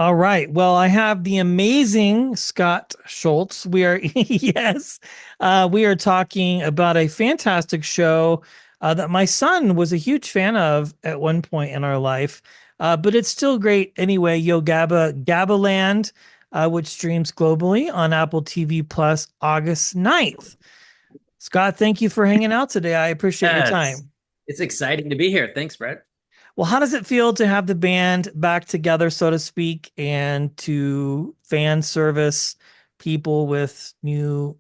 All right. Well, I have the amazing Scott Schultz. We are, yes, we are talking about a fantastic show that my son was a huge fan of at one point in our life, but it's still great anyway. Yo Gabba GabbaLand, which streams globally on Apple TV Plus August 9th. Scott, thank you for hanging out today. I appreciate your Yes. time. It's exciting to be here. Thanks, Brett. Well, how does it feel to have the band back together, so to speak, and to fan service people with new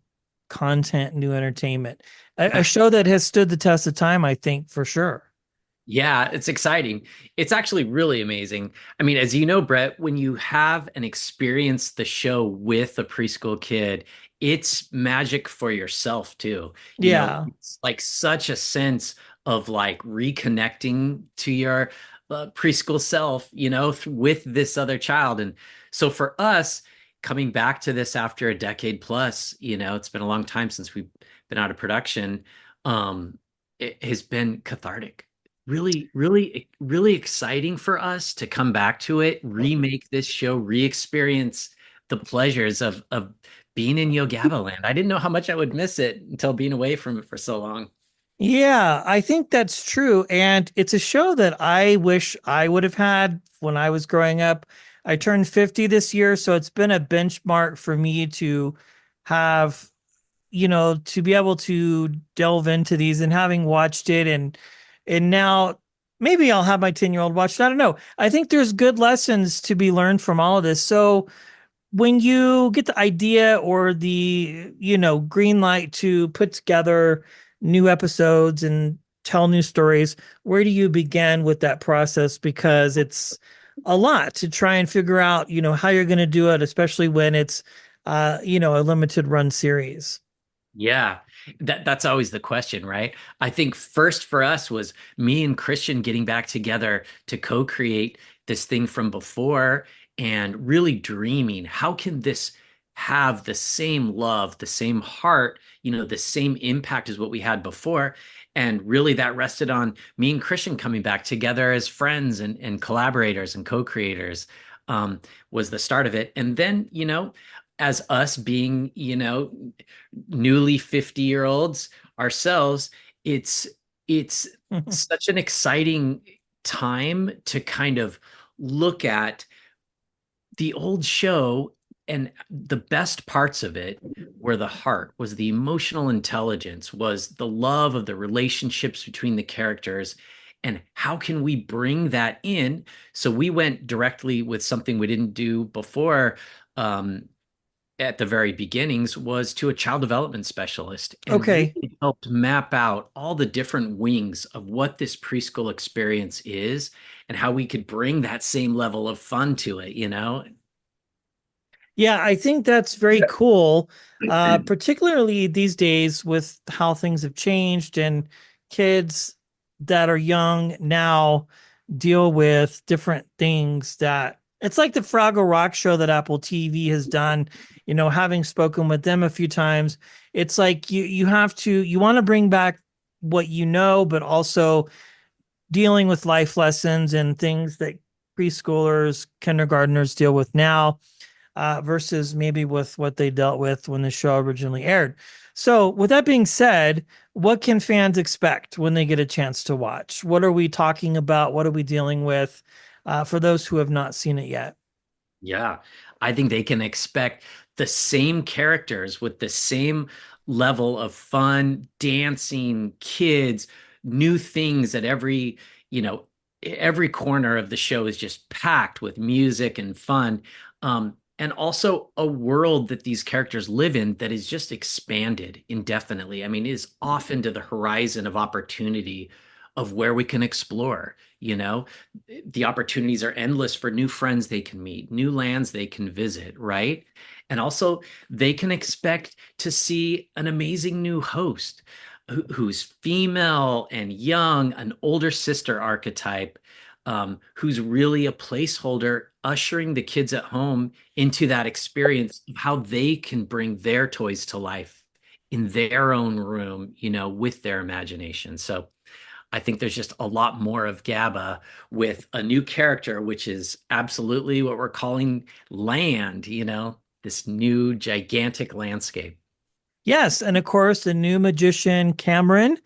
content, new entertainment? A show that has stood the test of time, I think, for sure. Yeah, it's exciting. It's actually really amazing. I mean, as you know, Brett, when you have and experience the show with a preschool kid, it's magic for yourself too. Yeah. It's like such a sense of like reconnecting to your preschool self, with this other child. And so for us, coming back to this after a decade plus, it's been a long time since we've been out of production. It has been cathartic, really, really, really exciting for us to come back to it, remake this show, re-experience the pleasures of being in Yo Gabba Land. I didn't know how much I would miss it until being away from it for so long. Yeah, I think that's true. And it's a show that I wish I would have had when I was growing up. I turned 50 this year, so it's been a benchmark for me to have, to be able to delve into these and having watched it and now maybe I'll have my 10-year-old watch it. I don't know. I think there's good lessons to be learned from all of this. So when you get the idea or the green light to put together new episodes and tell new stories, where do you begin with that process? Because it's a lot to try and figure out how you're going to do it, especially when it's a limited run series. Yeah, that's always the question, right? I think first for us was me and Christian getting back together to co-create this thing from before and really dreaming, how can this have the same love, the same heart, the same impact as what we had before? And really that rested on me and Christian coming back together as friends and collaborators and co-creators, was the start of it. And then, as us being, newly 50-year-olds ourselves, it's such an exciting time to kind of look at the old show, and the best parts of it were the heart, was the emotional intelligence, was the love of the relationships between the characters, and how can we bring that in. So we went directly with something we didn't do before, um, at the very beginnings, was to a child development specialist and Okay. really helped map out all the different wings of what this preschool experience is and how we could bring that same level of fun to it. Yeah, I think that's very cool, particularly these days with how things have changed and kids that are young now deal with different things that it's like the Fraggle Rock show that Apple TV has done. Having spoken with them a few times, it's like you want to bring back what you know, but also dealing with life lessons and things that preschoolers, kindergartners deal with now versus maybe with what they dealt with when the show originally aired. So, with that being said, what can fans expect when they get a chance to watch? What are we talking about? What are we dealing with for those who have not seen it yet? Yeah, I think they can expect the same characters with the same level of fun, dancing, kids, new things at every corner of the show is just packed with music and fun. And also a world that these characters live in that is just expanded indefinitely. I mean, is often to the horizon of opportunity of where we can explore, the opportunities are endless for new friends they can meet, new lands they can visit, right? And also, they can expect to see an amazing new host who's female and young, an older sister archetype, who's really a placeholder, ushering the kids at home into that experience of how they can bring their toys to life in their own room, with their imagination. So, I think there's just a lot more of Gabba with a new character, which is absolutely what we're calling land, this new gigantic landscape. Yes, and of course the new magician Kamryn.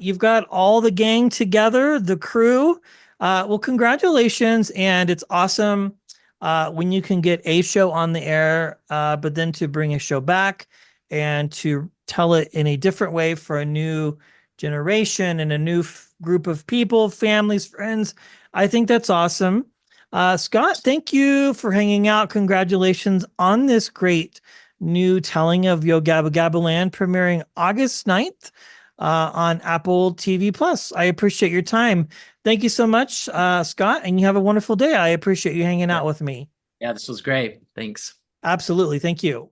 You've got all the gang together, the crew. Well, congratulations, and it's awesome when you can get a show on the air, but then to bring a show back and to tell it in a different way for a new generation and a new group of people, families, friends. I think that's awesome. Scott, thank you for hanging out. Congratulations on this great new telling of Yo Gabba GabbaLand premiering August 9th on Apple TV Plus. I appreciate your time. Thank you so much, Scott, and you have a wonderful day. I appreciate you hanging Yeah. out with me. Yeah, this was great. Thanks. Absolutely. Thank you.